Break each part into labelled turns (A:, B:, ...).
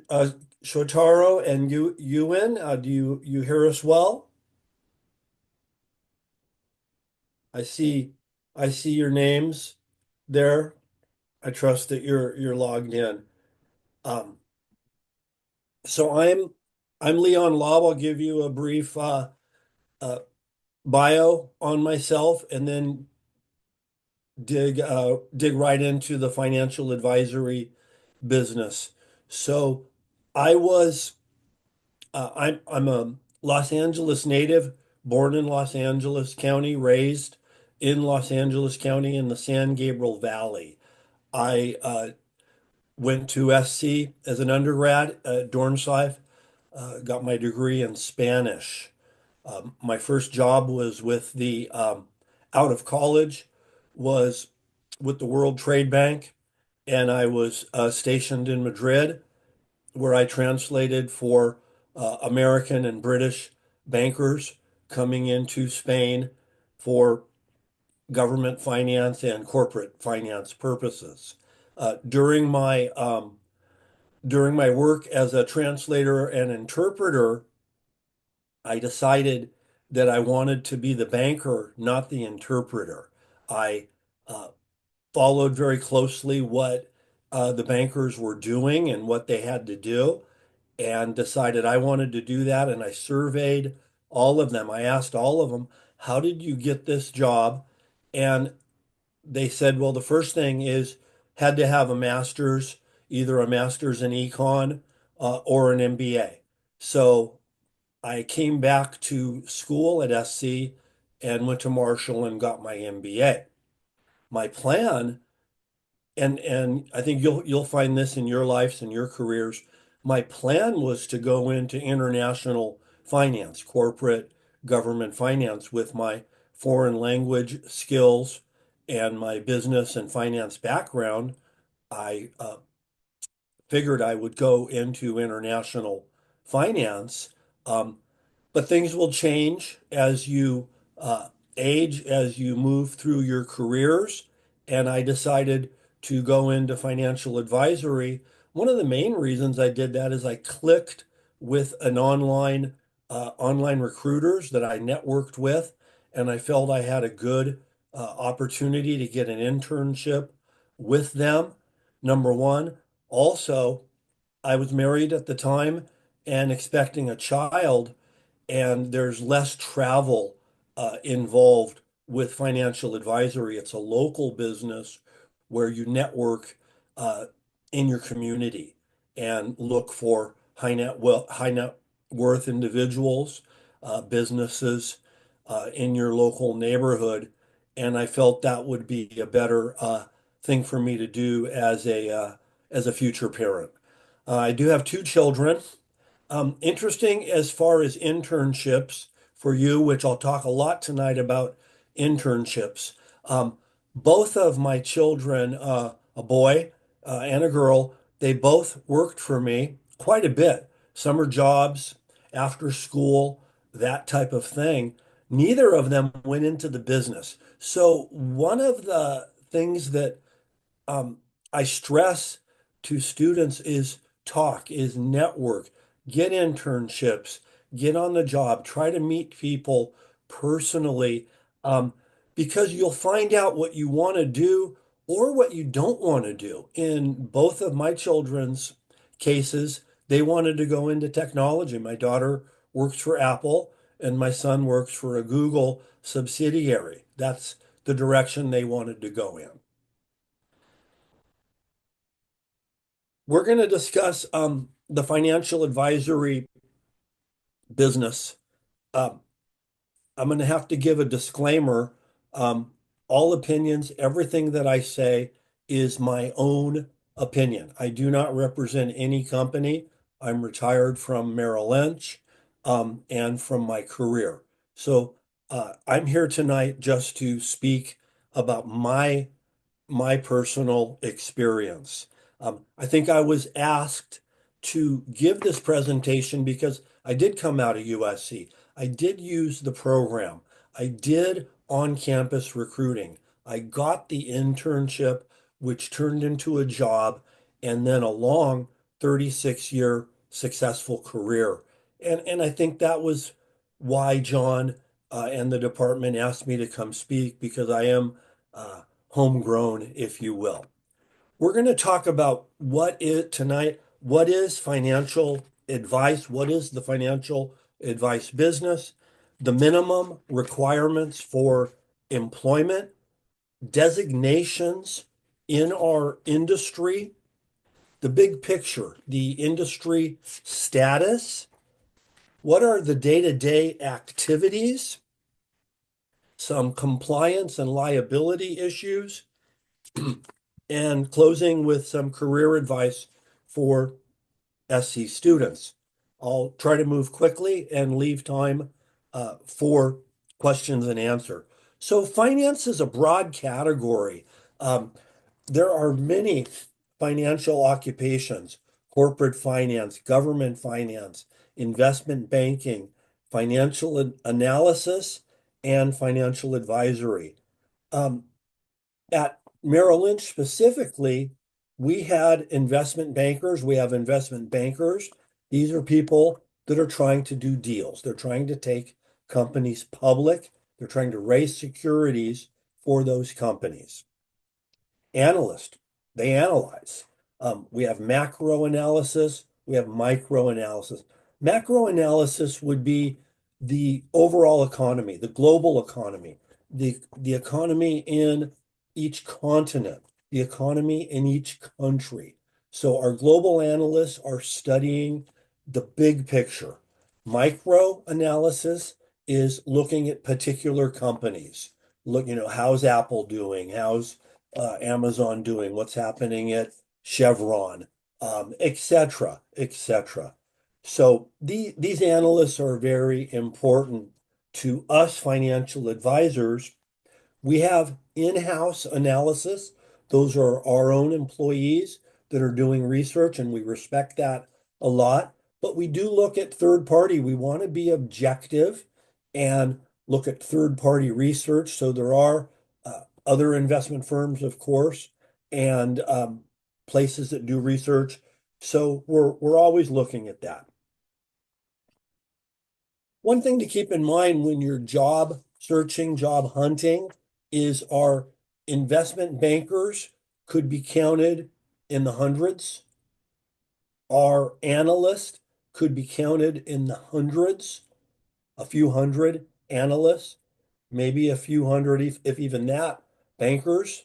A: uh, Shotaro and Ewan, do you hear us well? I see I see your names there. I trust that you're logged in. Um, so I'm Leon Laub. I'll give you a brief uh, bio on myself, and then dig right into the financial advisory business. So I was I'm a Los Angeles native, born in Los Angeles County, raised in Los Angeles County in the San Gabriel Valley. I went to SC as an undergrad at Dornsife, got my degree in Spanish. My first job was with the out of college was with the World Trade Bank, and I was stationed in Madrid where I translated for American and British bankers coming into Spain for government finance and corporate finance purposes. During my work as a translator and interpreter, I decided that I wanted to be the banker, not the interpreter. I uh, followed very closely what the bankers were doing and what they had to do, and decided I wanted to do that. And I surveyed all of them. I asked all of them, how did you get this job? And they said, well, the first thing is had to have a master's, either a master's in econ or an MBA. So I came back to school at SC and went to Marshall and got my MBA. My plan, and I think you'll find this in your lives and your careers. My plan was to go into international finance, corporate government finance with my foreign language skills and my business and finance background. I figured I would go into international finance. Um, but things will change as you age, as you move through your careers. And I decided to go into financial advisory. One of the main reasons I did that is I clicked with an online recruiters that I networked with, and I felt I had a good opportunity to get an internship with them. Number one. Also, I was married at the time and expecting a child, and there's less travel involved with financial advisory. It's a local business where you network uh, in your community and look for high net worth individuals, businesses in your local neighborhood. And I felt that would be a better thing for me to do as a future parent. I do have two children. Interesting as far as internships for you, which I'll talk a lot tonight about internships. Um, both of my children, a boy and a girl, they both worked for me quite a bit. Summer jobs, after school, that type of thing. Neither of them went into the business. So one of the things that um, I stress to students is talk, is network, get internships, get on the job, try to meet people personally, um, because you'll find out what you want to do or what you don't want to do. In both of my children's cases, they wanted to go into technology. My daughter works for Apple, and my son works for a Google subsidiary. That's the direction they wanted to go in. We're going to discuss the financial advisory business. Um, I'm going to have to give a disclaimer. Um, all opinions, everything that I say is my own opinion. I do not represent any company. I'm retired from Merrill Lynch and from my career. So I'm here tonight just to speak about my personal experience. I think I was asked to give this presentation because I did come out of USC. I did use the program. I did on-campus recruiting. I got the internship, which turned into a job, and then along 36-year successful career. And I think that was why John and the department asked me to come speak, because I am homegrown, if you will. We're going to talk about what is financial advice, what is the financial advice business, the minimum requirements for employment, designations in our industry, the big picture, the industry status, what are the day-to-day activities, some compliance and liability issues, and closing with some career advice for SC students. I'll try to move quickly and leave time for questions and answer. So finance is a broad category. Um, there are many financial occupations: corporate finance, government finance, investment banking, financial analysis, and financial advisory. Um, at Merrill Lynch specifically, we had investment bankers. We have investment bankers. These are people that are trying to do deals. They're trying to take companies public. They're trying to raise securities for those companies. Analyst, they analyze. We have macro analysis, we have micro analysis. Macro analysis would be the overall economy, the global economy, the economy in each continent, the economy in each country. So our global analysts are studying the big picture. Micro analysis is looking at particular companies. Look, how's Apple doing? How's Amazon doing, what's happening at Chevron, et cetera, et cetera. So these analysts are very important to us financial advisors. We have in-house analysis. Those are our own employees that are doing research, and we respect that a lot. But we do look at third party. We want to be objective and look at third party research. So there are other investment firms, of course, and places that do research. So we're always looking at that. One thing to keep in mind when you're job searching, job hunting, is our investment bankers could be counted in the hundreds. Our analyst could be counted in the hundreds, a few hundred analysts, maybe a few hundred, if even that, bankers.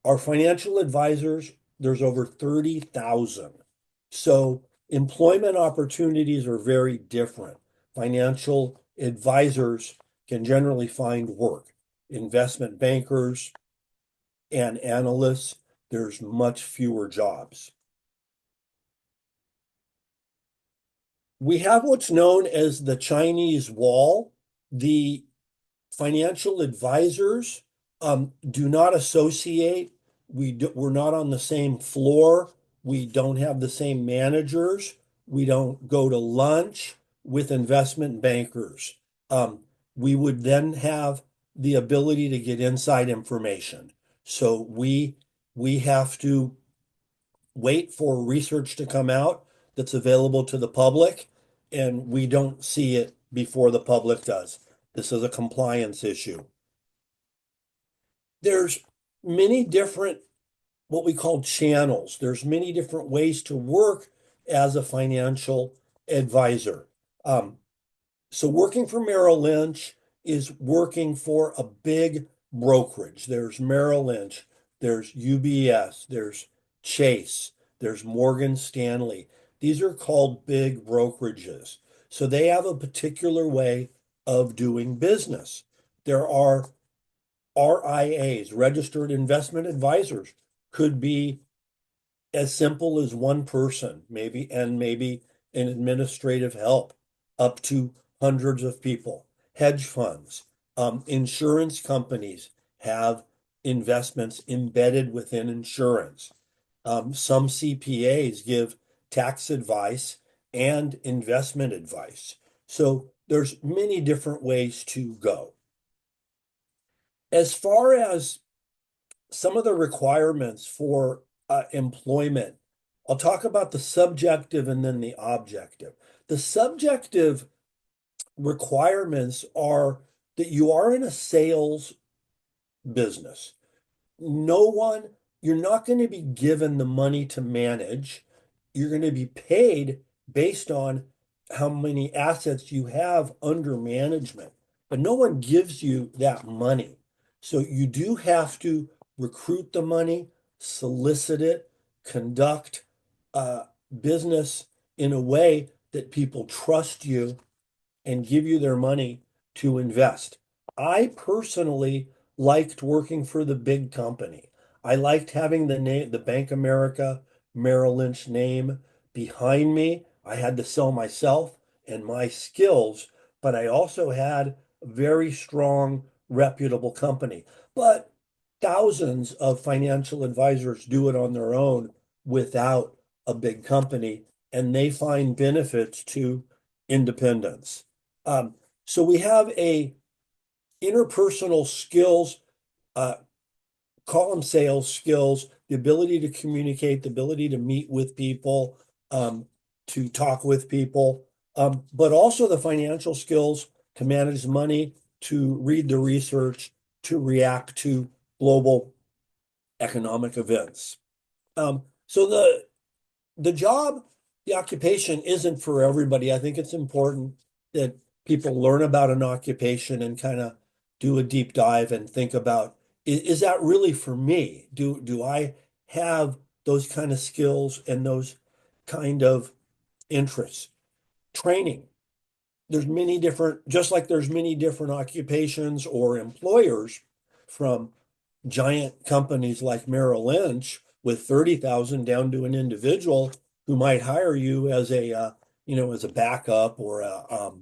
A: Our financial advisors, there's over 30,000. So employment opportunities are very different. Financial advisors can generally find work. Investment bankers and analysts, there's much fewer jobs. We have what's known as the Chinese wall. The financial advisors do not associate. We're not on the same floor. We don't have the same managers. We don't go to lunch with investment bankers. We would then have the ability to get inside information. So we have to wait for research to come out that's available to the public, and we don't see it before the public does. This is a compliance issue. There's many different, what we call channels. There's many different ways to work as a financial advisor. So working for Merrill Lynch is working for a big brokerage. There's Merrill Lynch, there's UBS, there's Chase, there's Morgan Stanley. These are called big brokerages. So they have a particular way of doing business. There are RIAs, registered investment advisors, could be as simple as one person, maybe, and maybe an administrative help, up to hundreds of people. Hedge funds, insurance companies have investments embedded within insurance. Some CPAs give tax advice and investment advice. So there's many different ways to go. As far as some of the requirements for employment, I'll talk about the subjective and then the objective. The subjective requirements are that you are in a sales business. No one, you're not going to be given the money to manage. You're going to be paid based on how many assets you have under management, but no one gives you that money. So you do have to recruit the money, solicit it, conduct uh, business in a way that people trust you and give you their money to invest. I personally liked working for the big company. I liked having the name, the Bank America, Merrill Lynch name behind me. I had to sell myself and my skills, but I also had a very strong, reputable company. But thousands of financial advisors do it on their own without a big company, and they find benefits to independence. Um, so we have a interpersonal skills, uh, column sales skills, the ability to communicate, the ability to meet with people, to talk with people, but also the financial skills to manage money, to read the research, to react to global economic events. So the job, the occupation isn't for everybody. I think it's important that people learn about an occupation and kind of do a deep dive and think about, is that really for me? Do I have those kind of skills and those kind of interests? Training. There's many different, just like there's many different occupations or employers, from giant companies like Merrill Lynch with 30,000 down to an individual who might hire you as a as a backup or a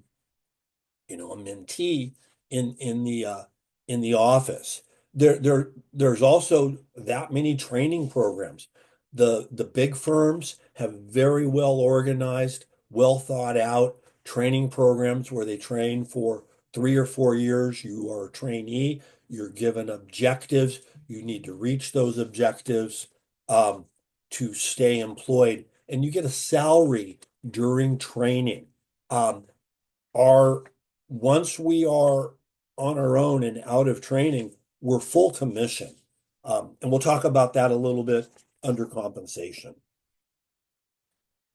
A: mentee in the office. There's also that many training programs. The big firms have very well organized, well thought out training programs where they train for 3 or 4 years. You are a trainee, you're given objectives, you need to reach those objectives um, to stay employed, and you get a salary during training. Um, are Once we are on our own and out of training, we're full commission. And we'll talk about that a little bit under compensation.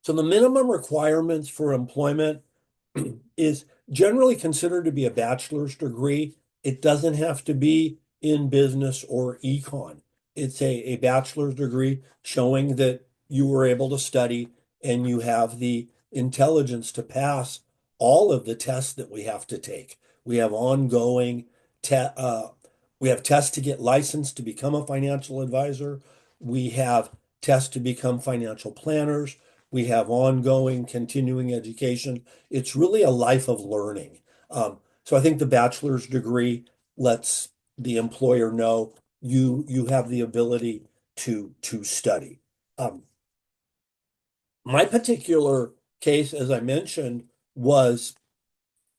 A: So the minimum requirements for employment is generally considered to be a bachelor's degree. It doesn't have to be in business or econ. It's a bachelor's degree showing that you were able to study and you have the intelligence to pass all of the tests that we have to take. We have ongoing te we have tests to get licensed to become a financial advisor. We have tests to become financial planners. We have ongoing continuing education. It's really a life of learning. So I think the bachelor's degree lets the employer know you have the ability to study. Um, my particular case, as I mentioned, was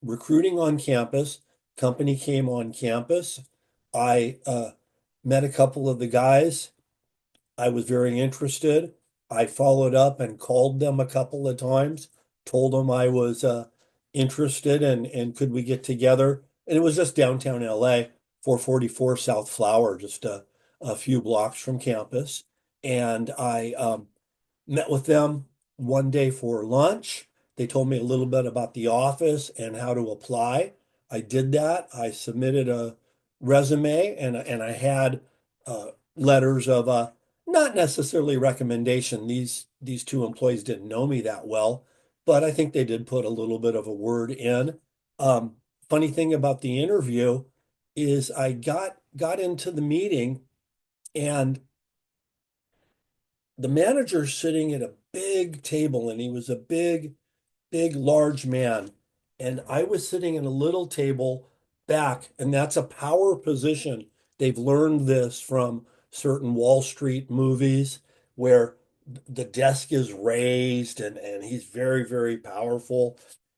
A: recruiting on campus. Company came on campus. I met a couple of the guys. I was very interested. I followed up and called them a couple of times, told them I was interested and could we get together? And it was just downtown LA, 444 South Flower, just a few blocks from campus. And I met with them one day for lunch. They told me a little bit about the office and how to apply. I did that. I submitted a resume and I had letters of not necessarily recommendation. These two employees didn't know me that well, but I think they did put a little bit of a word in. Um, Funny thing about the interview is I got into the meeting and the manager's sitting at a big table and he was a big, large man. And I was sitting at a little table back, and that's a power position. They've learned this from certain Wall Street movies where the desk is raised and he's very, very powerful.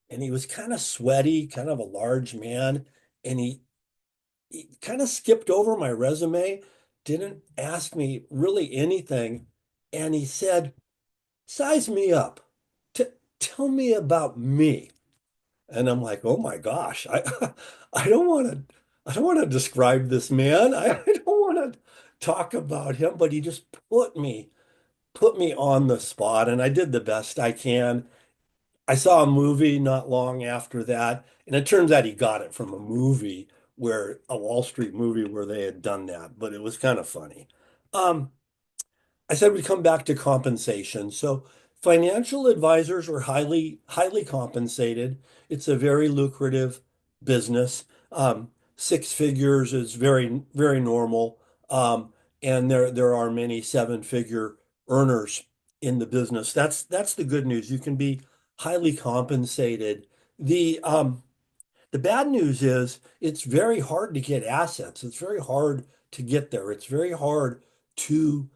A: And he was kind of sweaty, kind of a large man. And he kind of skipped over my resume, didn't ask me really anything. And he said, size me up. T Tell me about me. And I'm like, oh my gosh, I don't want to I don't want to describe this man. I don't want to talk about him, but he just put me on the spot and I did the best I can. I saw a movie not long after that, and it turns out he got it from a movie where a Wall Street movie where they had done that, but it was kind of funny. Um, I said we'd come back to compensation. So financial advisors are highly compensated. It's a very lucrative business. Six figures is very normal. And there are many seven-figure earners in the business. That's the good news. You can be highly compensated. The bad news is it's very hard to get assets. It's very hard to get there. It's very hard to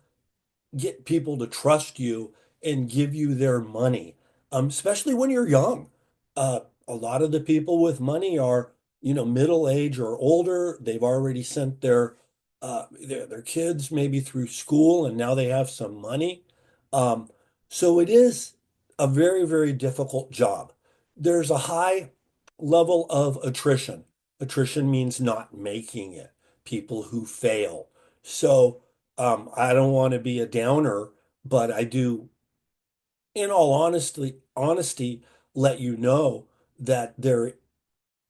A: get people to trust you and give you their money, especially when you're young. A lot of the people with money are, middle age or older. They've already sent their kids maybe through school, and now they have some money. Um, so it is a very difficult job. There's a high level of attrition. Attrition means not making it, people who fail. So I don't want to be a downer, but I do, in all honesty, let you know that there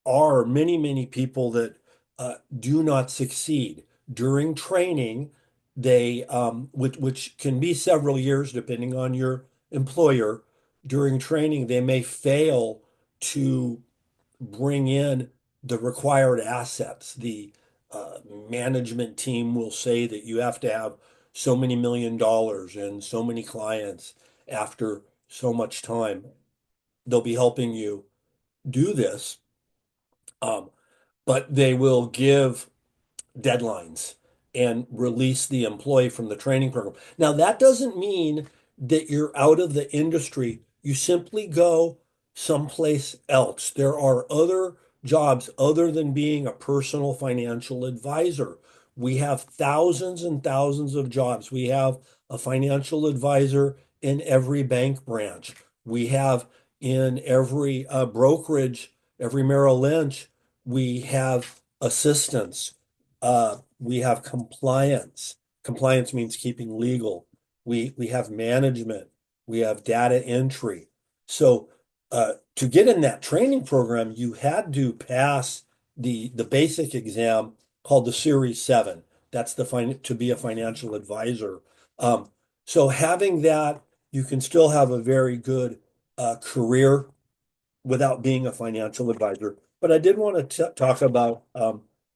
A: are many people that do not succeed during training. Which can be several years depending on your employer. During training, they may fail to bring in the required assets. The management team will say that you have to have so many $1 million and so many clients after so much time. They'll be helping you do this, um, but they will give deadlines and release the employee from the training program. Now, that doesn't mean that you're out of the industry. You simply go someplace else. There are other jobs other than being a personal financial advisor. We have thousands and thousands of jobs. We have a financial advisor in every bank branch. We have in every brokerage, every Merrill Lynch, we have assistants. We have compliance. Compliance means keeping legal. We have management. We have data entry. So to get in that training program, you had to pass the basic exam called the Series 7. That's to be a financial advisor. Um, so having that, you can still have a very good career without being a financial advisor. But I did want to talk about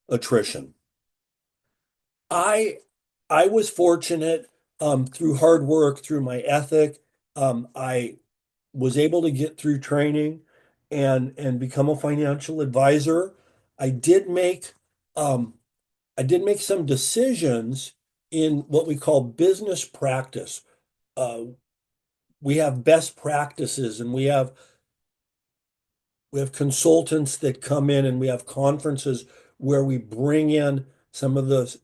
A: attrition. I I was fortunate through hard work, through my ethic. I was able to get through training and become a financial advisor. I did make um, I did make some decisions in what we call business practice. Uh, we have best practices, and we have consultants that come in, and we have conferences where we bring in some of the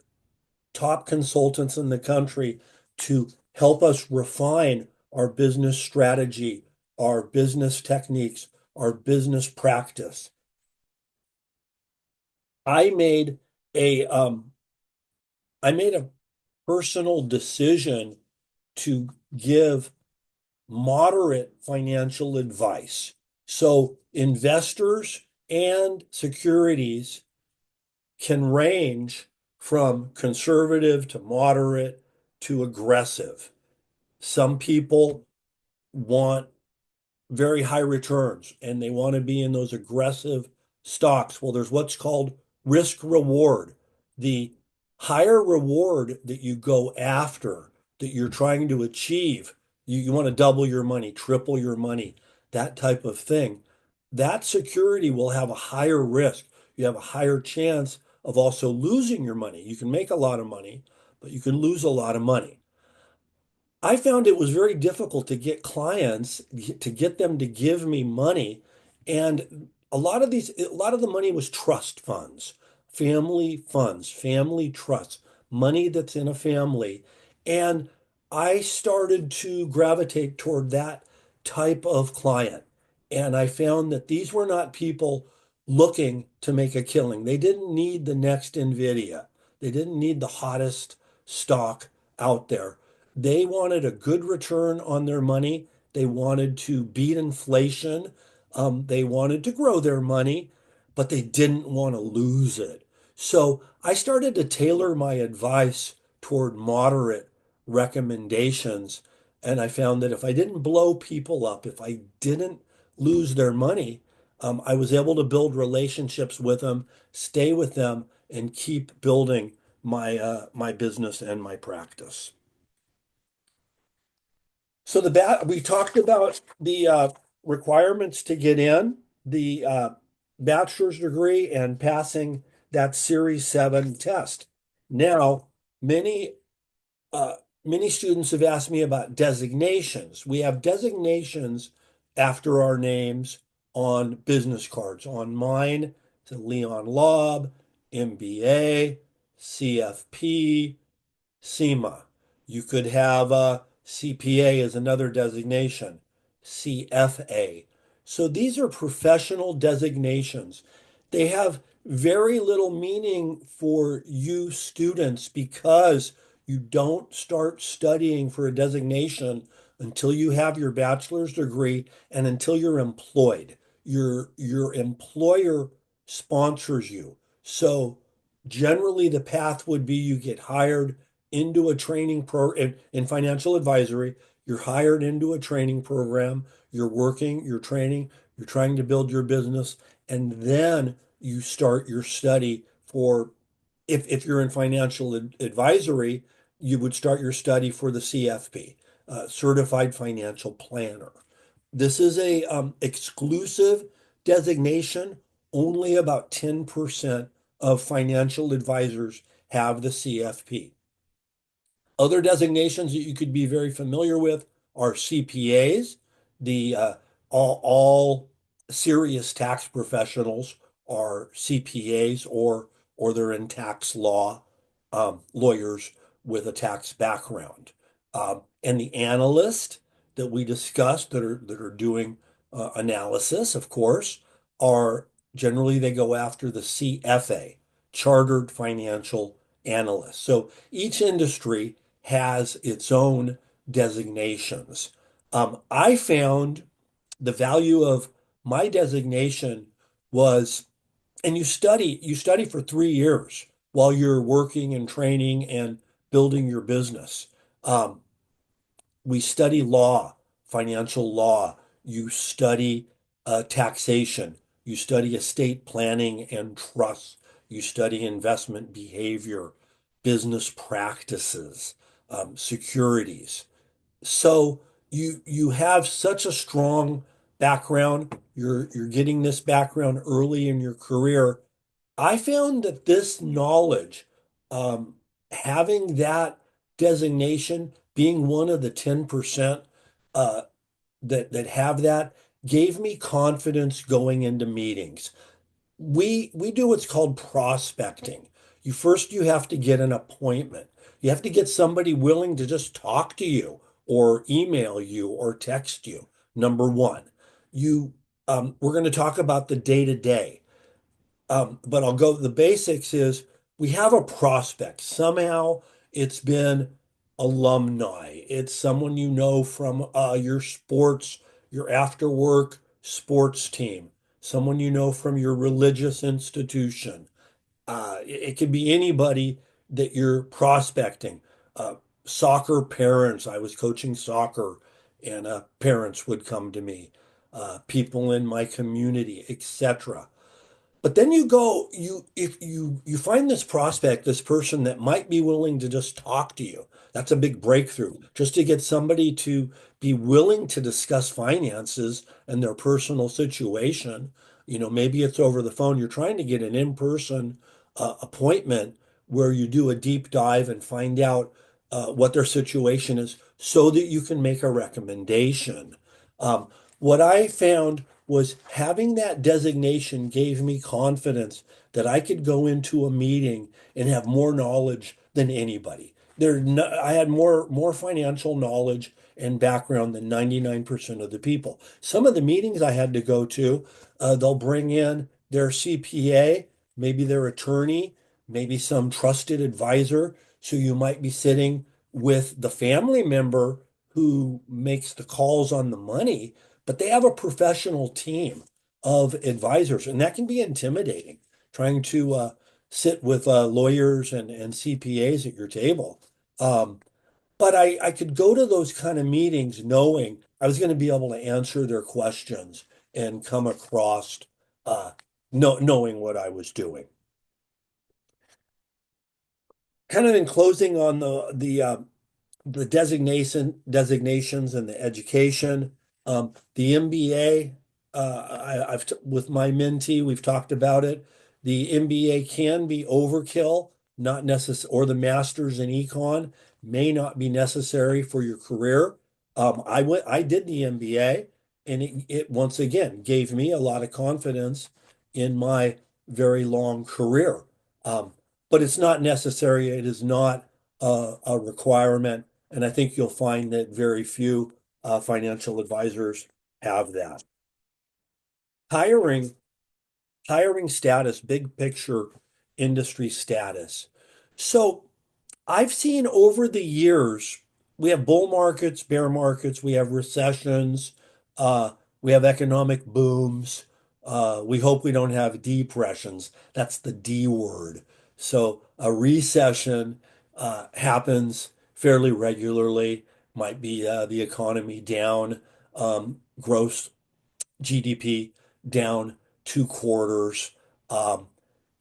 A: top consultants in the country to help us refine our business strategy, our business techniques, our business practice. I made a um, I made a personal decision to give moderate financial advice. So investors and securities can range from conservative to moderate to aggressive. Some people want very high returns and they want to be in those aggressive stocks. Well, there's what's called risk reward. The higher reward that you go after, that you're trying to achieve, you want to double your money, triple your money, that type of thing. That security will have a higher risk. You have a higher chance of also losing your money. You can make a lot of money, but you can lose a lot of money. I found it was very difficult to get clients to get them to give me money. And a lot of the money was trust funds, family trusts, money that's in a family. And I started to gravitate toward that type of client. And I found that these were not people looking to make a killing. They didn't need the next NVIDIA. They didn't need the hottest stock out there. They wanted a good return on their money. They wanted to beat inflation. They wanted to grow their money, but they didn't want to lose it. So I started to tailor my advice toward moderate recommendations. And I found that if I didn't blow people up, if I didn't lose their money, I was able to build relationships with them, stay with them, and keep building my business and my practice. So we talked about the requirements to get in, the bachelor's degree, and passing that Series 7 test. Now, many uh, many students have asked me about designations. We have designations after our names on business cards. On mine, it's Leon Laub, MBA, CFP, CIMA. You could have a CPA as another designation, CFA. So these are professional designations. They have very little meaning for you students because you don't start studying for a designation until you have your bachelor's degree and until you're employed. Your employer sponsors you. So generally the path would be you get hired into a training in financial advisory. You're hired into a training program. You're working, you're training, you're trying to build your business, and then you start your study for if you're in financial advisory, you would start your study for the CFP, Certified Financial Planner. This is a exclusive designation. Only about 10% of financial advisors have the CFP. Other designations that you could be very familiar with are CPAs. The all serious tax professionals are CPAs or they're in tax law, lawyers with a tax background. And the analyst that we discussed that are doing analysis, of course, are generally they go after the CFA, Chartered Financial Analyst. So each industry has its own designations. I found the value of my designation was, and you study for 3 years while you're working and training and building your business. Um, we study law, financial law. You study taxation. You study estate planning and trust. You study investment behavior, business practices, securities. So you have such a strong background. You're getting this background early in your career. I found that this knowledge, um, having that designation, being one of the 10% uh, that have that, gave me confidence going into meetings. We do what's called prospecting. You have to get an appointment. You have to get somebody willing to just talk to you or email you or text you. Number one, you we're going to talk about the day to day. But I'll go, the basics is we have a prospect. Somehow it's been alumni. It's someone you know from your sports, your after work sports team, someone you know from your religious institution. It could be anybody that you're prospecting. Uh, Soccer parents, I was coaching soccer and parents would come to me, people in my community, etc. But then you go, if you find this prospect, this person that might be willing to just talk to you. That's a big breakthrough. Just to get somebody to be willing to discuss finances and their personal situation. Maybe it's over the phone. You're trying to get an in-person appointment where you do a deep dive and find out what their situation is so that you can make a recommendation. Um, what I found was having that designation gave me confidence that I could go into a meeting and have more knowledge than anybody. I had more financial knowledge and background than 99% of the people. Some of the meetings I had to go to, they'll bring in their CPA, maybe their attorney, maybe some trusted advisor. So you might be sitting with the family member who makes the calls on the money, but they have a professional team of advisors, and that can be intimidating, trying to sit with lawyers and CPAs at your table. Um, but I could go to those kind of meetings knowing I was going to be able to answer their questions and come across uh, knowing what I was doing. Kind of in closing on the designations and the education. The MBA, I've with my mentee, we've talked about it. The MBA can be overkill, not necessary, or the master's in econ may not be necessary for your career. I did the MBA, and it once again gave me a lot of confidence in my very long career. Um, but it's not necessary. It is not a requirement. And I think you'll find that very few financial advisors have that. Hiring, hiring status, big picture industry status. So I've seen over the years, we have bull markets, bear markets, we have recessions, uh, we have economic booms. We hope we don't have depressions. That's the D word. So a recession happens fairly regularly, might be the economy down, gross GDP down 2 quarters. Um,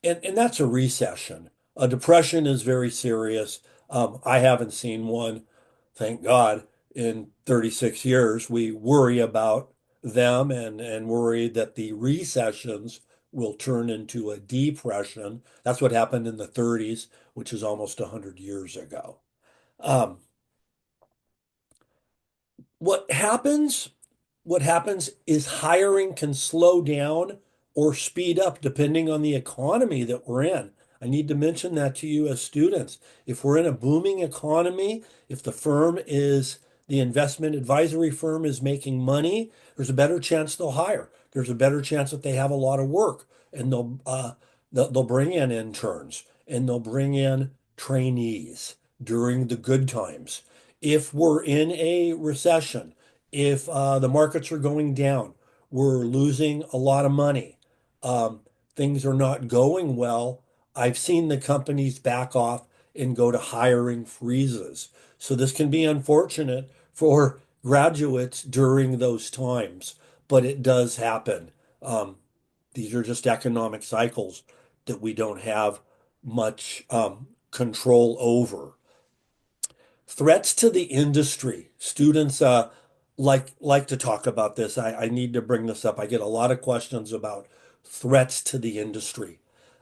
A: and that's a recession. A depression is very serious. I haven't seen one, thank God, in 36 years. We worry about them and worry that the recessions will turn into a depression. That's what happened in the 30s, which is almost 100 years ago. Um, what happens what happens is hiring can slow down or speed up depending on the economy that we're in. I need to mention that to you as students. If we're in a booming economy, if the investment advisory firm is making money, there's a better chance they'll hire. There's a better chance that they have a lot of work and they'll bring in interns and they'll bring in trainees during the good times. If we're in a recession, if the markets are going down, we're losing a lot of money, um, things are not going well, I've seen the companies back off and go to hiring freezes. So this can be unfortunate for graduates during those times, but it does happen. Um, these are just economic cycles that we don't have much control over. Threats to the industry. Students like to talk about this. I need to bring this up. I get a lot of questions about threats to the industry.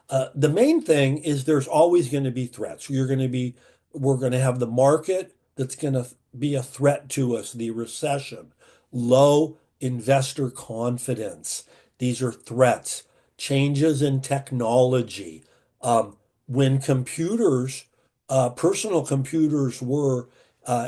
A: The main thing is there's always going to be threats. We're going to have the market that's going to be a threat to us, the recession, low investor confidence. These are threats. Changes in technology. Um, when personal computers were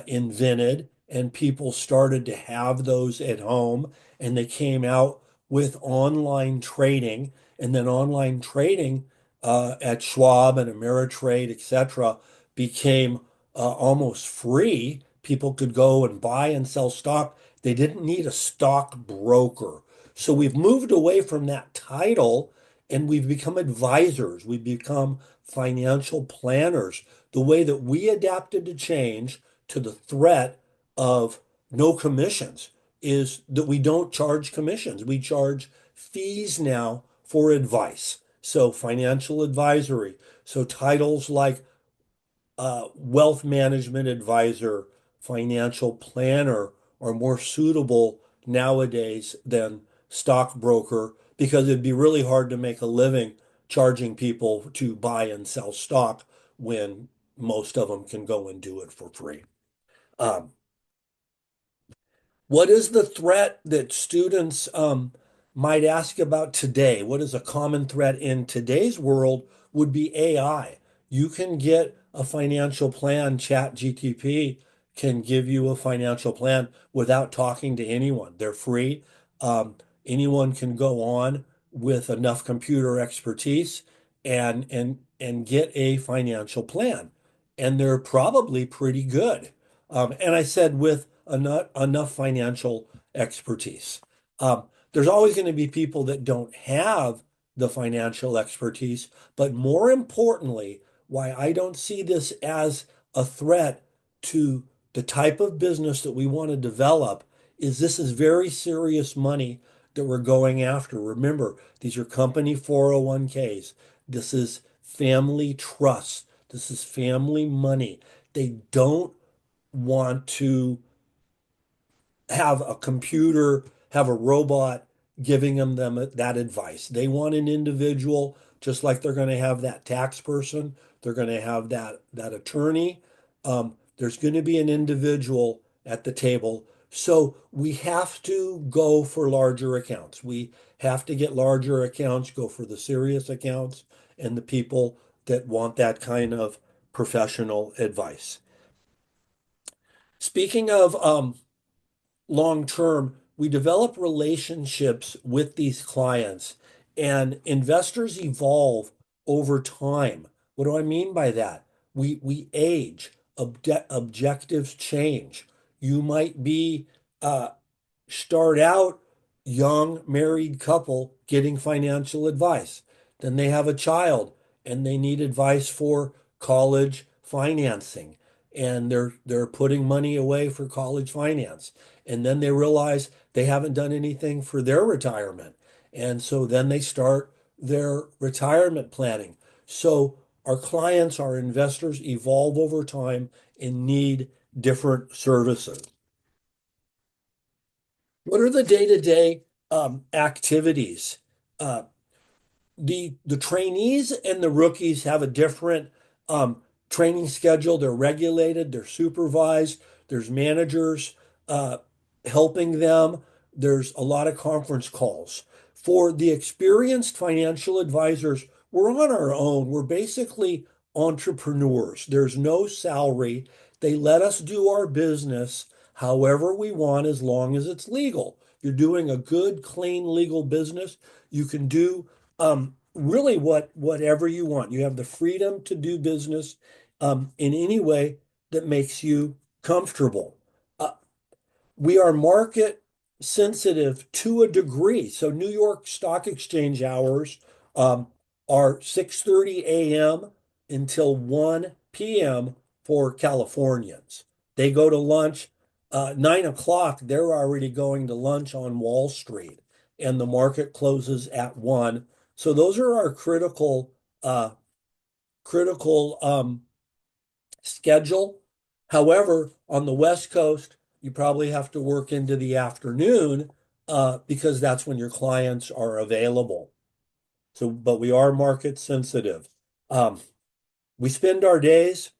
A: invented and people started to have those at home, and they came out with online trading, and then online trading at Schwab and Ameritrade, etc., became almost free. People could go and buy and sell stock. They didn't need a stock broker. So we've moved away from that title and we've become advisors. We've become financial planners. The way that we adapted to change to the threat of no commissions is that we don't charge commissions. We charge fees now for advice. So financial advisory. So titles like wealth management advisor, financial planner are more suitable nowadays than stockbroker because it'd be really hard to make a living charging people to buy and sell stock when most of them can go and do it for free. Um, what is the threat that students might ask about today? What is a common threat in today's world would be AI. You can get a financial plan. Chat GTP can give you a financial plan without talking to anyone. They're free. Um, Anyone can go on with enough computer expertise and get a financial plan. And they're probably pretty good. And I said with enough financial expertise. There's always going to be people that don't have the financial expertise, but more importantly, why I don't see this as a threat to the type of business that we want to develop is this is very serious money that we're going after. Remember, these are company 401ks. This is family trust. This is family money. They don't want to have a computer, have a robot giving them that advice. They want an individual, just like they're going to have that tax person, they're going to have that attorney. There's going to be an individual at the table. So we have to go for larger accounts. We have to get larger accounts, go for the serious accounts and the people that want that kind of professional advice. Speaking of long term, we develop relationships with these clients, and investors evolve over time. What do I mean by that? We age, objectives change. You might be uh, start out young married couple getting financial advice. Then they have a child and they need advice for college financing. And they're putting money away for college finance. And then they realize they haven't done anything for their retirement. And so then they start their retirement planning. So our clients, our investors evolve over time and need different services. What are the day-to-day activities? Uh, the trainees and the rookies have a different training schedule. They're regulated, they're supervised, there's managers uh, helping them. There's a lot of conference calls. For the experienced financial advisors, we're on our own. We're basically entrepreneurs. There's no salary. They let us do our business however we want as long as it's legal. If you're doing a good, clean, legal business, you can do really whatever you want. You have the freedom to do business in any way that makes you comfortable. Uh, we are market sensitive to a degree. So New York Stock Exchange hours um, are 6:30 a.m. until 1 p.m. for Californians. They go to lunch 9 o'clock. They're already going to lunch on Wall Street, and the market closes at 1. So those are our critical schedule. However, on the West Coast, you probably have to work into the afternoon because that's when your clients are available. So, but we are market sensitive. Um, we spend our days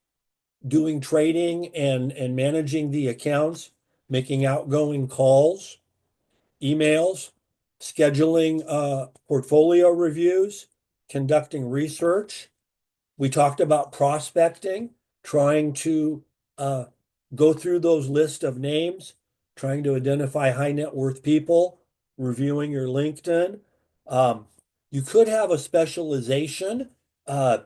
A: doing trading and managing the accounts, making outgoing calls, emails, scheduling portfolio reviews, conducting research. We talked about prospecting, trying to uh, go through those list of names, trying to identify high net worth people, reviewing your LinkedIn. Um, you could have a specialization. Uh,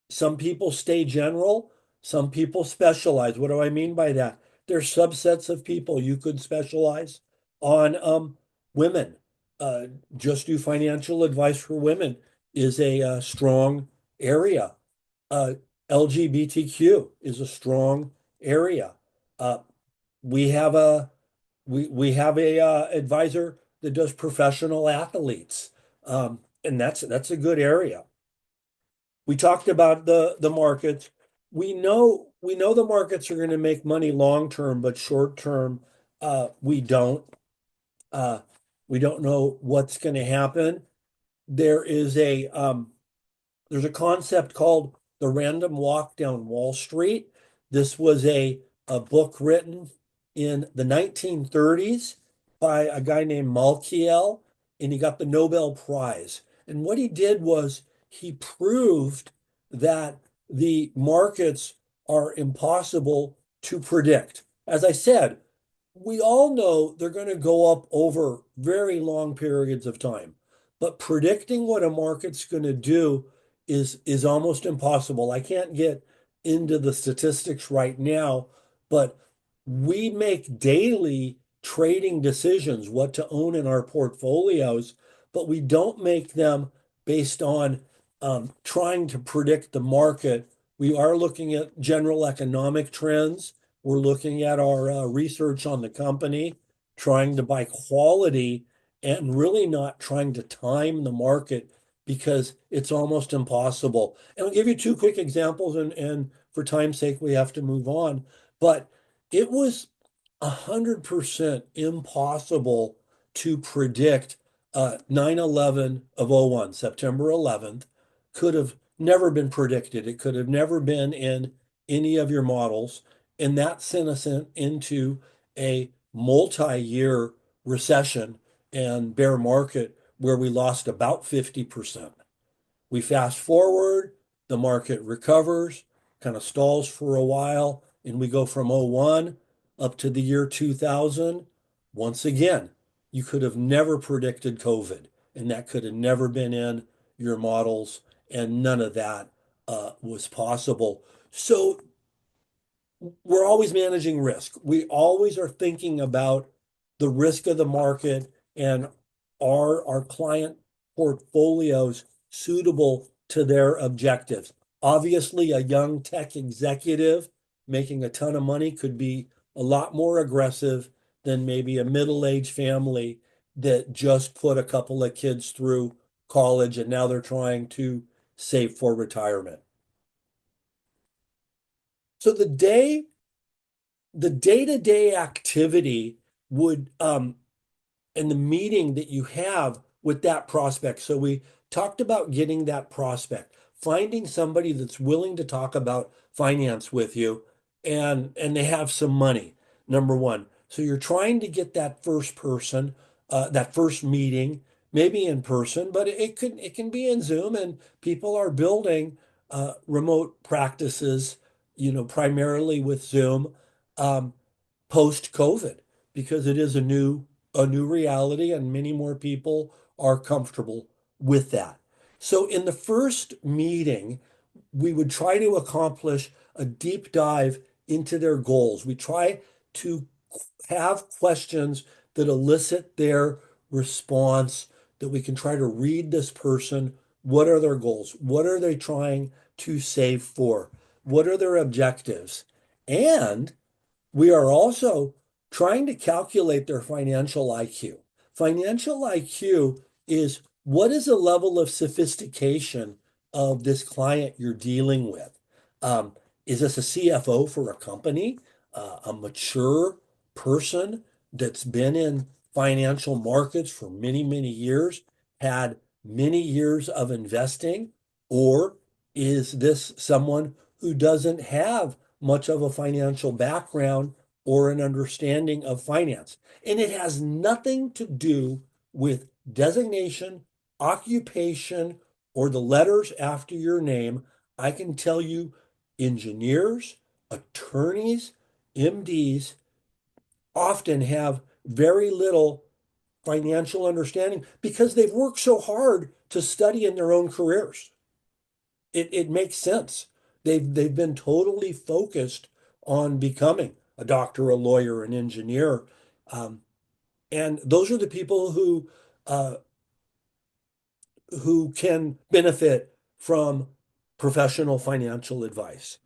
A: some people stay general, some people specialize. What do I mean by that? There's subsets of people you could specialize on women. Uh, just do financial advice for women is a strong area. Uh, LGBTQ is a strong area. Uh, we have a we have a advisor that does professional athletes, and that's a good area. We talked about the markets. We know the markets are going to make money long term, but short term, we don't. Uh, we don't know what's going to happen. There is there's a concept called the random walk down Wall Street. This was a book written in the 1930s by a guy named Malkiel, and he got the Nobel Prize. And what he did was he proved that the markets are impossible to predict. As I said, we all know they're going to go up over very long periods of time, but predicting what a market's going to do is almost impossible. I can't get into the statistics right now, but we make daily trading decisions what to own in our portfolios, but we don't make them based on trying to predict the market. We are looking at general economic trends. We're looking at our research on the company, trying to buy quality and really not trying to time the market because it's almost impossible. And I'll give you two quick examples, and for time's sake, we have to move on. But it was 100% impossible to predict 9/11 of '01, September 11th, could have never been predicted. It could have never been in any of your models. And that sent us into a multi-year recession and bear market where we lost about 50%. We fast forward, the market recovers, kind of stalls for a while, and we go from '01 up to the year 2000. Once again, you could have never predicted COVID, and that could have never been in your models, and none of that was possible. So we're always managing risk. We always are thinking about the risk of the market and are our client portfolios suitable to their objectives. Obviously, a young tech executive making a ton of money could be a lot more aggressive than maybe a middle-aged family that just put a couple of kids through college and now they're trying to save for retirement. So the day-to-day activity would and the meeting that you have with that prospect. So we talked about getting that prospect, finding somebody that's willing to talk about finance with you and they have some money, number one. So you're trying to get that first person, that first meeting, maybe in person, but it can be in Zoom, and people are building remote practices, primarily with Zoom. Um, Post-COVID because it is a new reality and many more people are comfortable with that. So in the first meeting, we would try to accomplish a deep dive into their goals. We try to have questions that elicit their response, that we can try to read this person. What are their goals? What are they trying to save for? What are their objectives? And we are also trying to calculate their financial IQ. Financial IQ is what is the level of sophistication of this client you're dealing with? Is this a CFO for a company, a mature person that's been in financial markets for many, many years, had many years of investing? Or is this someone who doesn't have much of a financial background or an understanding of finance? And it has nothing to do with designation, occupation, or the letters after your name. I can tell you engineers, attorneys, MDs often have very little financial understanding because they've worked so hard to study in their own careers. It makes sense. They've been totally focused on becoming a doctor, a lawyer, an engineer. Um, and those are the people who can benefit from professional financial advice.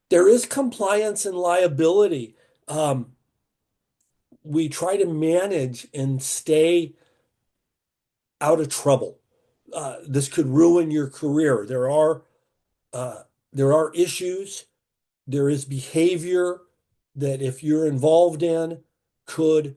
A: There is compliance and liability. We try to manage and stay out of trouble. This could ruin your career. There are issues. There is behavior that if you're involved in could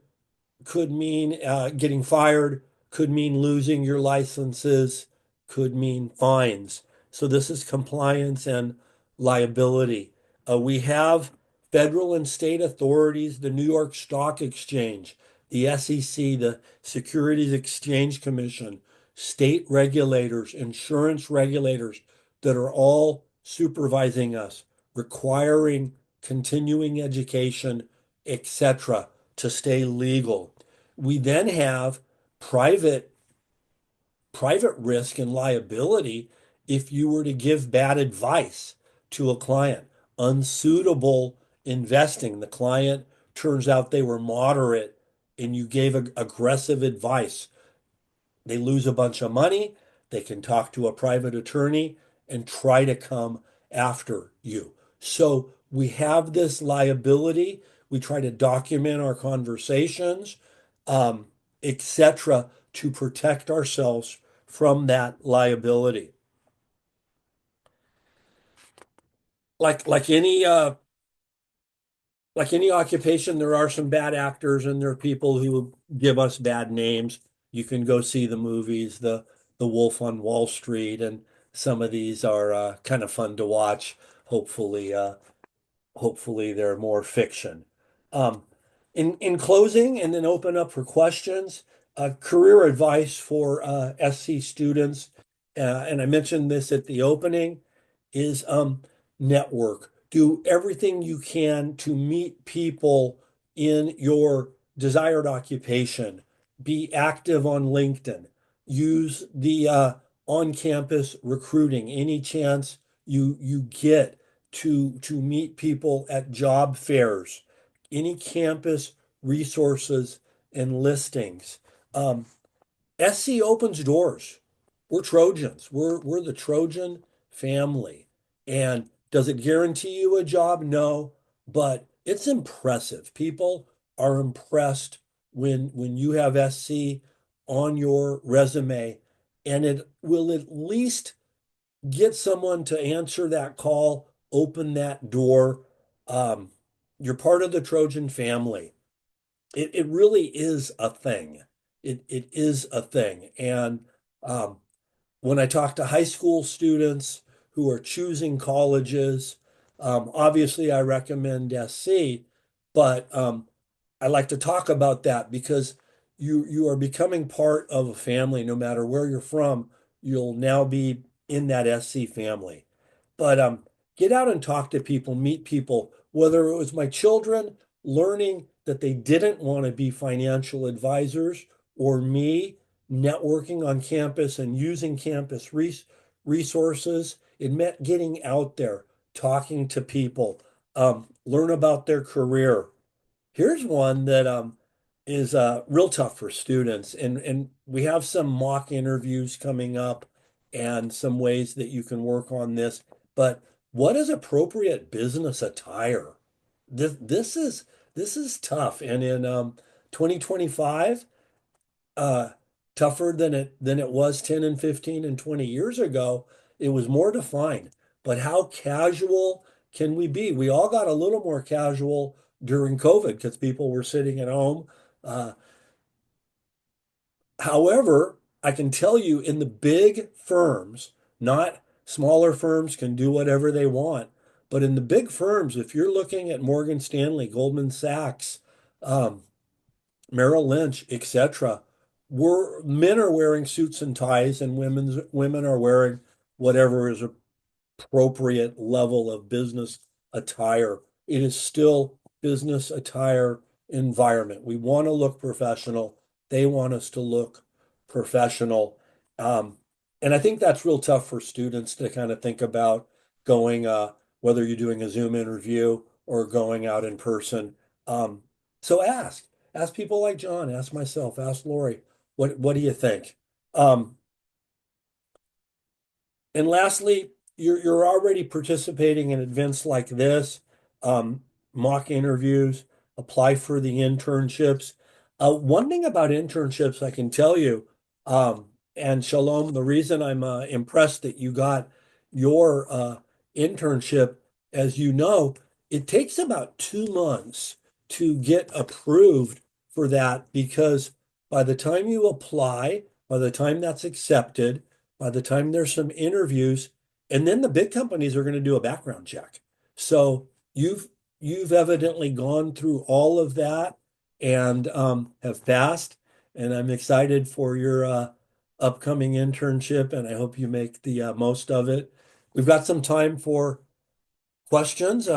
A: could mean getting fired, could mean losing your licenses, could mean fines. So this is compliance and liability. We have federal and state authorities, the New York Stock Exchange, the SEC, the Securities Exchange Commission, state regulators, insurance regulators, that are all supervising us, requiring continuing education, etc., to stay legal. We then have private private risk and liability if you were to give bad advice to a client, unsuitable investing. The client turns out they were moderate and you gave aggressive advice. They lose a bunch of money. They can talk to a private attorney and try to come after you. So we have this liability. We try to document our conversations, um, etc., to protect ourselves from that liability. Like like any uh, like any occupation, there are some bad actors and there are people who give us bad names. You can go see the movies, the Wolf on Wall Street, and some of these are kind of fun to watch. Hopefully, hopefully they're more fiction. Um, in closing, and then open up for questions, career advice for SC students, and I mentioned this at the opening, is network. Do everything you can to meet people in your desired occupation. Be active on LinkedIn. Use the on-campus recruiting any chance you get to meet people at job fairs, any campus resources and listings. Um, SC opens doors. We're Trojans. We're the Trojan family. And does it guarantee you a job? No, but it's impressive. People are impressed when you have SC on your resume, and it will at least get someone to answer that call, open that door. Um, you're part of the Trojan family. It really is a thing. It is a thing. And um, when I talk to high school students who are choosing colleges, obviously I recommend SC, but I like to talk about that because you are becoming part of a family no matter where you're from. You'll now be in that SC family. But get out and talk to people, meet people, whether it was my children learning that they didn't want to be financial advisors or me networking on campus and using campus resources. It meant getting out there, talking to people, learn about their career. Here's one that is real tough for students, and we have some mock interviews coming up and some ways that you can work on this. But what is appropriate business attire? This is tough, and in 2025, uh, tougher than it was 10 and 15 and 20 years ago. It was more defined. But how casual can we be? We all got a little more casual during COVID because people were sitting at home. Uh, However, I can tell you in the big firms, not smaller firms can do whatever they want, but in the big firms, if you're looking at Morgan Stanley, Goldman Sachs, um, Merrill Lynch, etc. Men are wearing suits and ties, and women are wearing whatever is appropriate level of business attire. It is still business attire environment. We want to look professional. They want us to look professional. Um, and I think that's real tough for students to kind of think about going, whether you're doing a Zoom interview or going out in person. Um, so ask people like John, ask myself, ask Lori, what do you think? Um, and lastly, you're already participating in events like this, um, mock interviews, apply for the internships. One thing about internships I can tell you, and Shalom, the reason I'm impressed that you got your internship, as you know, it takes about 2 months to get approved for that because by the time you apply, by the time that's accepted, by the time there's some interviews, and then the big companies are going to do a background check. So you've evidently gone through all of that and have passed. And I'm excited for your upcoming internship, and I hope you make the most of it. We've got some time for questions.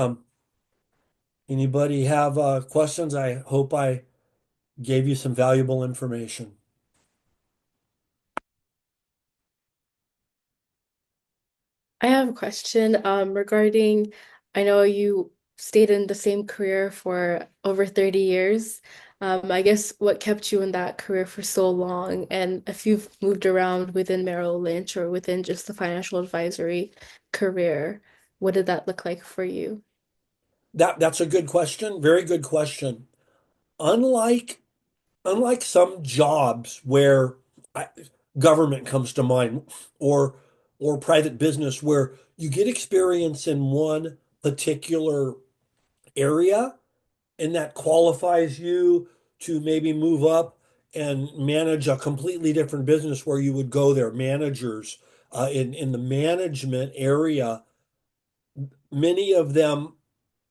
A: Anybody have questions? I hope I gave you some valuable information.
B: I have a question regarding, I know you stayed in the same career for over 30 years. I guess what kept you in that career for so long, and if you've moved around within Merrill Lynch or within just the financial advisory career, what did that look like for you?
A: That's a good question. Very good question. Unlike unlike some jobs where I, government comes to mind or private business where you get experience in one particular area and that qualifies you to maybe move up and manage a completely different business where you would go there. Managers in the management area, many of them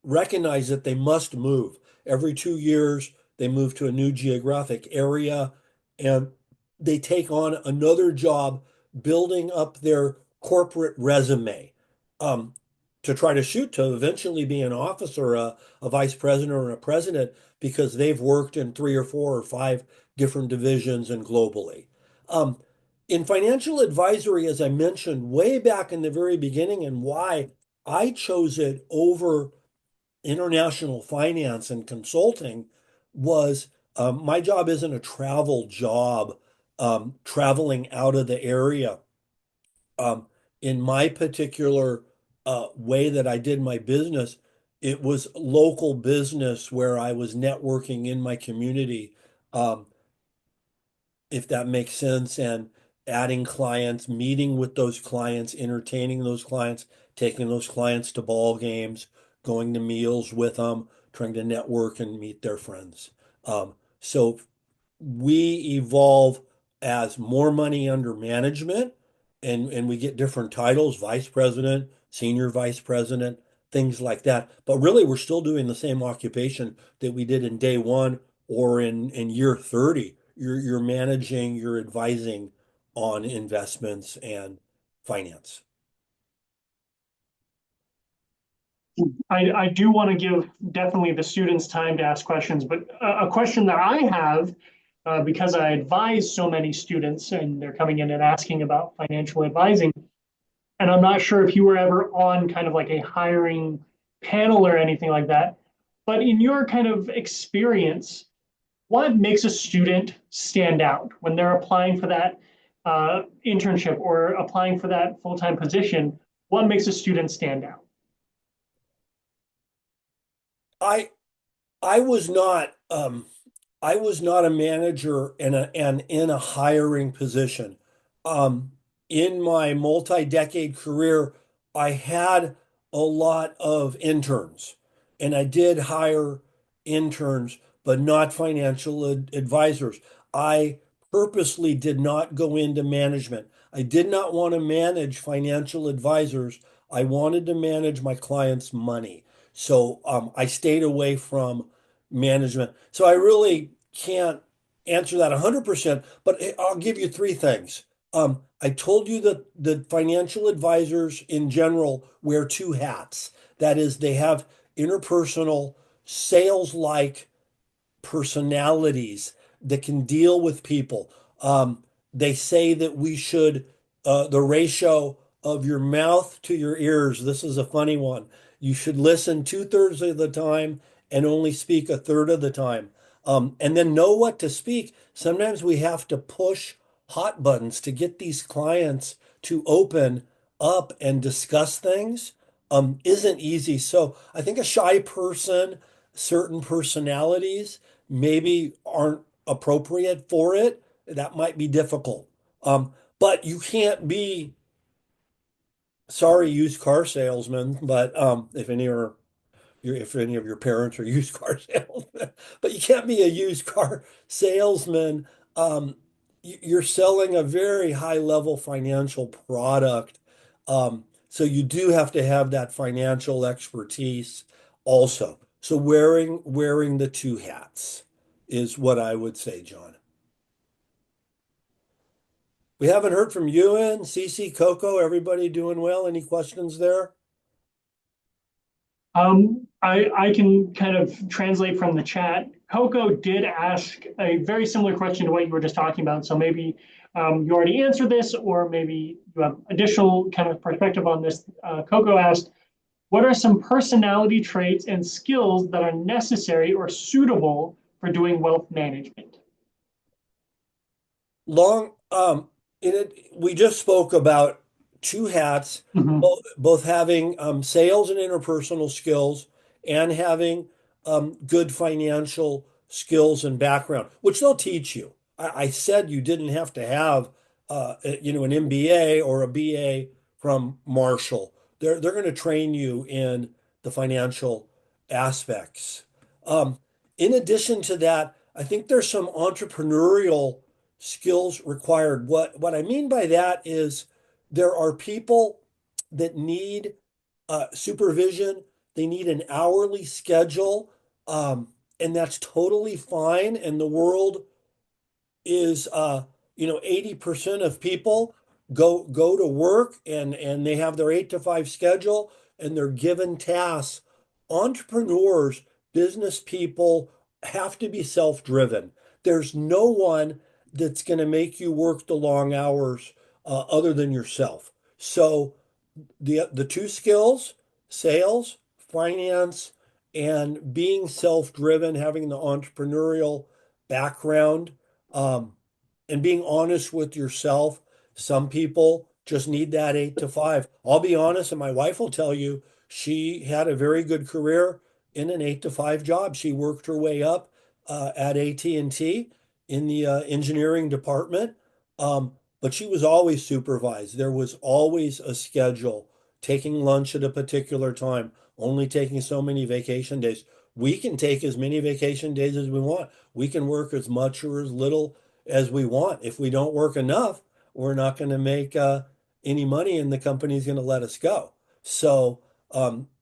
A: recognize that they must move. Every 2 years, they move to a new geographic area and they take on another job building up their corporate resume um, to try to shoot to eventually be an officer, a vice president, or a president because they've worked in three or four or five different divisions and globally. Um, in financial advisory, as I mentioned way back in the very beginning, and why I chose it over international finance and consulting was my job isn't a travel job, traveling out of the area. Um, in my particular way that I did my business, it was local business where I was networking in my community. Um, if that makes sense, and adding clients, meeting with those clients, entertaining those clients, taking those clients to ball games, going to meals with them, trying to network and meet their friends. So we evolve as more money under management and we get different titles, vice president, senior vice president, things like that. But really, we're still doing the same occupation that we did in day one or in year 30. You're managing, you're advising on investments and finance.
C: I do want to give definitely the students time to ask questions, but a question that I have, because I advise so many students and they're coming in and asking about financial advising, and I'm not sure if you were ever on kind of like a hiring panel or anything like that, but in your kind of experience, what makes a student stand out when they're applying for that internship or applying for that full-time position? What makes a student stand out?
A: I I was not I was not a manager and in a hiring position. In my multi-decade career, I had a lot of interns, and I did hire interns, but not financial advisors. I purposely did not go into management. I did not want to manage financial advisors. I wanted to manage my clients' money. So I stayed away from management. So I really can't answer that 100%, but I'll give you three things. I told you that the financial advisors in general wear two hats. That is, they have interpersonal, sales-like personalities that can deal with people. They say that we should, the ratio of your mouth to your ears, this is a funny one. You should listen two-thirds of the time and only speak a third of the time. And then know what to speak. Sometimes we have to push hot buttons to get these clients to open up and discuss things. Isn't easy. So I think a shy person, certain personalities, maybe aren't appropriate for it. That might be difficult. But you can't be, sorry, used car salesman, but if any of your parents are used car salesmen, but you can't be a used car salesman. You're selling a very high level financial product. So you do have to have that financial expertise also. So wearing the two hats is what I would say, John. We haven't heard from Ewan, Cece, Coco. Everybody doing well? Any questions there?
C: I can kind of translate from the chat. Coco did ask a very similar question to what you were just talking about. So maybe you already answered this, or maybe you have additional kind of perspective on this. Coco asked, what are some personality traits and skills that are necessary or suitable for doing wealth management?
A: Long, in it, we just spoke about two hats,
C: Mhm.
A: both having sales and interpersonal skills and having good financial skills and background, which they'll teach you. I said you didn't have to have, an MBA or a BA from Marshall. They're going to train you in the financial aspects. Um, in addition to that, I think there's some entrepreneurial skills required. What I mean by that is there are people that need supervision. They need an hourly schedule, and that's totally fine. And the world is 80% of people go to work and they have their 8 to 5 schedule and they're given tasks. Entrepreneurs, business people have to be self-driven. There's no one that's going to make you work the long hours other than yourself. So the two skills, sales, finance, and being self-driven, having the entrepreneurial background, um, and being honest with yourself. Some people just need that 8 to 5. I'll be honest, and my wife will tell you she had a very good career in an 8 to 5 job. She worked her way up at AT&T in the engineering department. But she was always supervised. There was always a schedule, taking lunch at a particular time, only taking so many vacation days. We can take as many vacation days as we want. We can work as much or as little as we want. If we don't work enough, we're not going to make any money and the company's going to let us go. So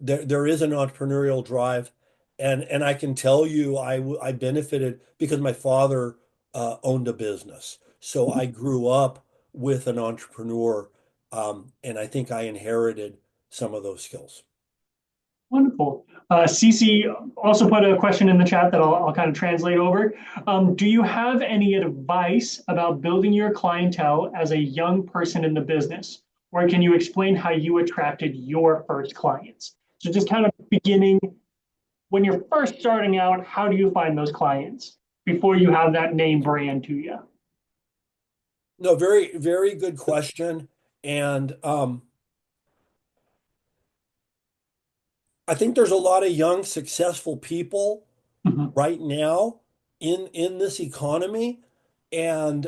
A: there is an entrepreneurial drive. And I can tell you, I benefited because my father owned a business. So I grew up with an entrepreneur, and I think I inherited some of those skills.
C: Wonderful. Cece also put a question in the chat that I'll kind of translate over. Do you have any advice about building your clientele as a young person in the business? Or can you explain how you attracted your first clients? So just kind of beginning, when you're first starting out, how do you find those clients before you have that name brand to you?
A: No, very, very good question. And I think there's a lot of young, successful people
C: Mhm.
A: right now in this economy, and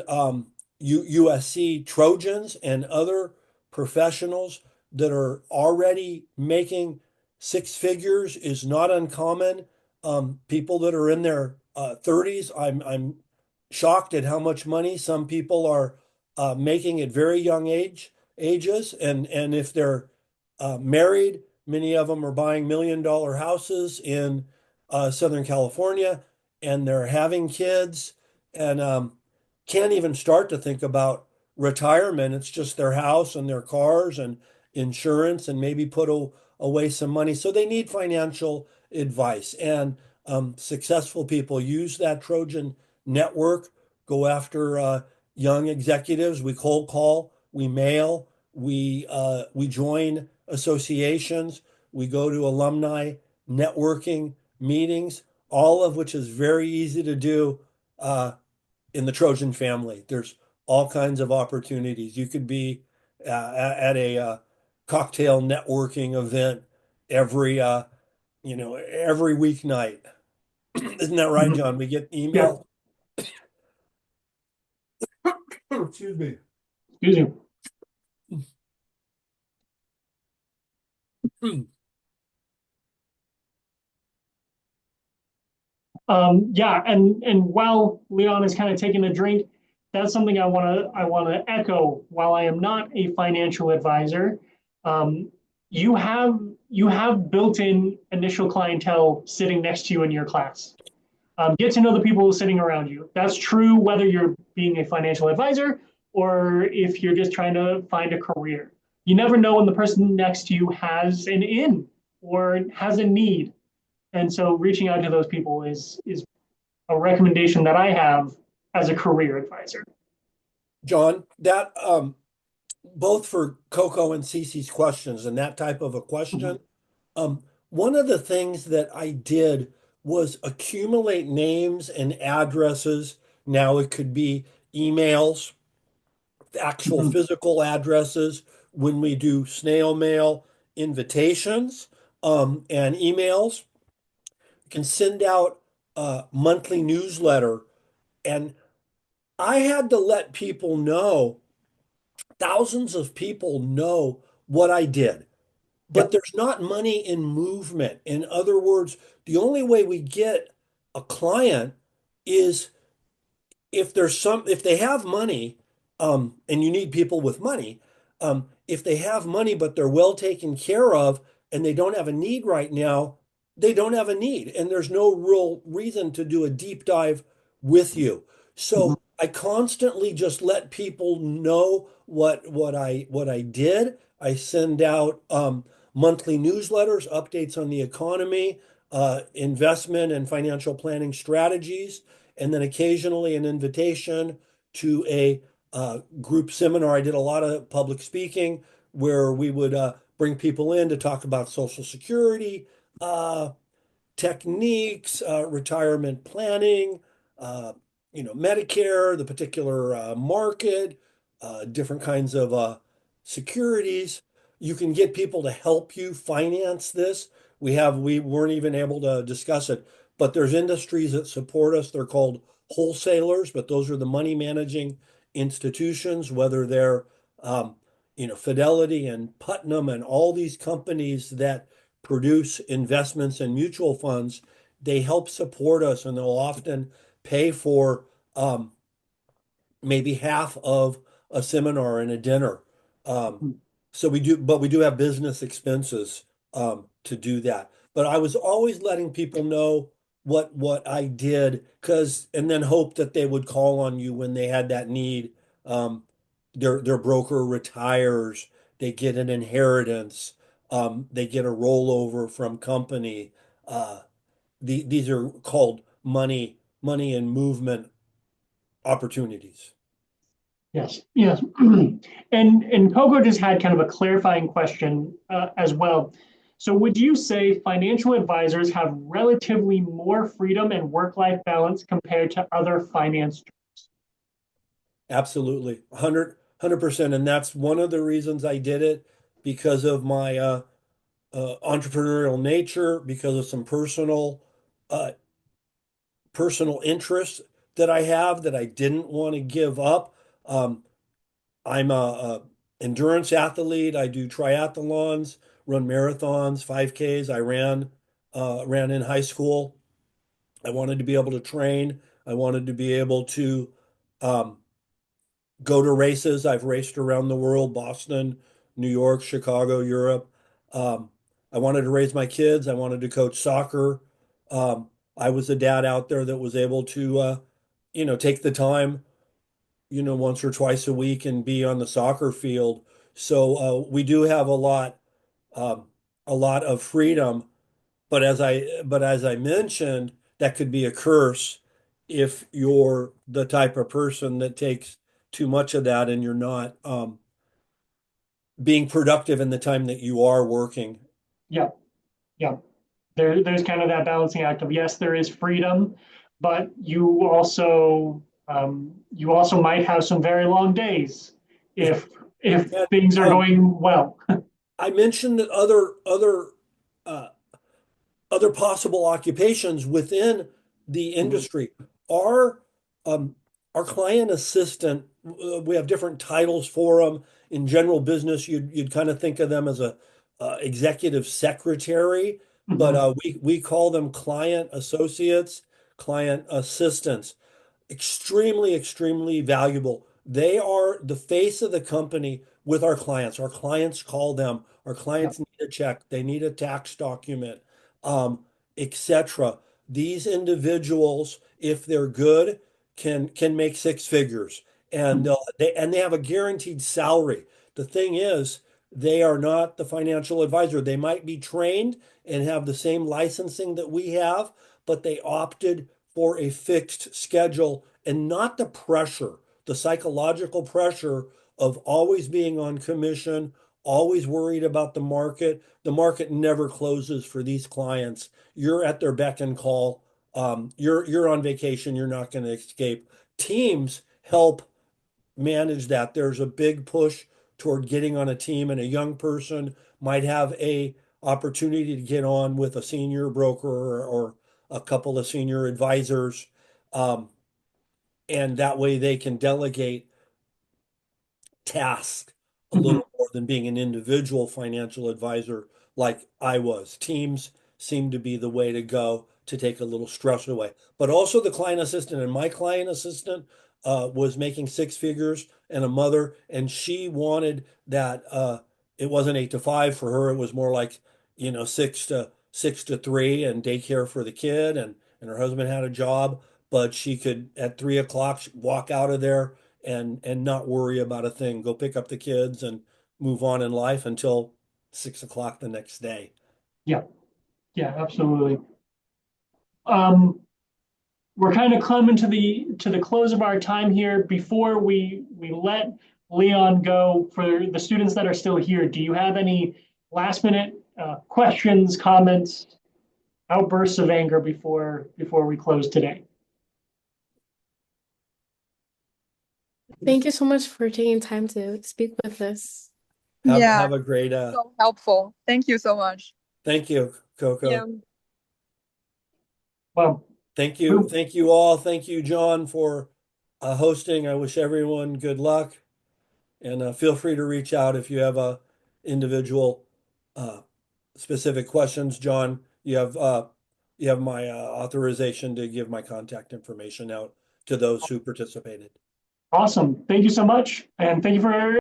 A: USC Trojans and other professionals that are already making 6 figures is not uncommon. People that are in their 30s, I'm shocked at how much money some people are making at very young ages, and if they're married, many of them are buying $1 million houses in Southern California, and they're having kids and can't even start to think about retirement. It's just their house and their cars and insurance and maybe put away some money. So they need financial advice. And successful people use that Trojan network, go after young executives. We cold call, we mail, we join associations, we go to alumni networking meetings, all of which is very easy to do in the Trojan family. There's all kinds of opportunities. You could be at a cocktail networking event every every weeknight. Isn't that right,
C: Mhm.
A: John? We get
C: Yeah,
A: email. Excuse me.
C: excuse you. Yeah, and while Leon is kind of taking a drink, that's something I want to echo. While I am not a financial advisor, um, you have built-in initial clientele sitting next to you in your class. Get to know the people sitting around you. That's true whether you're being a financial advisor or if you're just trying to find a career. You never know when the person next to you has an in or has a need. And so reaching out to those people is a recommendation that I have as a career advisor.
A: John, that both for Coco and Cece's questions and that type of a
C: Mhm.
A: question, one of the things that I did was accumulate names and addresses. Now it could be emails, actual
C: Mhm.
A: physical addresses when we do snail mail invitations, and emails. You can send out a monthly newsletter. And I had to let people know, thousands of people know what I did. But
C: Yep.
A: there's not money in movement. In other words, the only way we get a client is if they have money, and you need people with money, if they have money but they're well taken care of and they don't have a need right now, they don't have a need, and there's no real reason to do a deep dive with you.
C: Mhm.
A: So I constantly just let people know what I did. I send out monthly newsletters, updates on the economy, investment and financial planning strategies, and then occasionally an invitation to a group seminar. I did a lot of public speaking where we would bring people in to talk about Social Security, uh, techniques, retirement planning, uh, Medicare, the particular market, different kinds of securities. You can get people to help you finance this. We weren't even able to discuss it, but there's industries that support us. They're called wholesalers, but those are the money managing institutions, whether they're Fidelity and Putnam and all these companies that produce investments and mutual funds. They help support us, and they'll often pay for maybe half of a seminar and a dinner. Um, so we do have business expenses to do that. But I was always letting people know what I did, and then hope that they would call on you when they had that need. Um, their broker retires, they get an inheritance, they get a rollover from company. These are called money and movement opportunities.
C: Yes, yes. And Coco just had kind of a clarifying question as well. So would you say financial advisors have relatively more freedom and work-life balance compared to other finance?
A: Absolutely. 100%. And that's one of the reasons I did it, because of my entrepreneurial nature, because of some uh, personal interests that I have that I didn't want to give up. Um, I'm a endurance athlete. I do triathlons, run marathons, 5Ks. I ran in high school. I wanted to be able to train. I wanted to be able to um, go to races. I've raced around the world, Boston, New York, Chicago, Europe. Um, I wanted to raise my kids. I wanted to coach soccer. I was a dad out there that was able to, take the time, once or twice a week and be on the soccer field. So we do have um, a lot of freedom. But as I mentioned, that could be a curse if you're the type of person that takes too much of that and you're not being productive in the time that you are working.
C: Yeah, yeah. There's kind of that balancing act of yes, there is freedom, but you also might have some very long days if
A: And
C: things are going well.
A: I mentioned that uh, other possible occupations within the
C: Mhm.
A: industry. Our our client assistant, we have different titles for them. In general business, you'd kind of think of them as a executive secretary, but
C: Mhm.
A: we call them client associates, client assistants. Extremely valuable. They are the face of the company with our clients. Our clients call them. Our
C: Yeah.
A: clients need a check. They need a tax document, etc. These individuals, if they're good, can make six figures. and they have a guaranteed salary. The thing is, they are not the financial advisor. They might be trained and have the same licensing that we have, but they opted for a fixed schedule and not the pressure, the psychological pressure of always being on commission, always worried about the market. The market never closes for these clients. You're at their beck and call. You're on vacation. You're not going to escape. Teams help manage that. There's a big push toward getting on a team, and a young person might have a opportunity to get on with a senior broker or a couple of senior advisors, um, and that way they can delegate task a
C: Mhm.
A: little more than being an individual financial advisor like I was. Teams seem to be the way to go to take a little stress away. But also the client assistant, and my client assistant was making six figures and a mother, and she wanted that it wasn't 8 to 5 for her. It was more like, 6 to 3 and daycare for the kid, and her husband had a job, but she could at 3 o'clock walk out of there and not worry about a thing. Go pick up the kids and move on in life until 6 o'clock the next day.
C: Yeah, yeah, absolutely. Um, we're kind of coming to the close of our time here. Before we let Leon go, for the students that are still here, do you have any last minute questions, comments, outbursts of anger before we close today?
B: Thank you so much for taking time to speak with us.
A: Have
D: Yeah,
A: have a great
D: so helpful. Thank you so much.
A: thank you,
D: Yeah.
A: Coco.
C: Well,
A: Thank
C: we,
A: you. Thank you all. Thank you, John, for hosting. I wish everyone good luck, and feel free to reach out if you have individual uh, specific questions. John, you have my authorization to give my contact information out to those who participated.
C: awesome. Thank you so much, and thank you for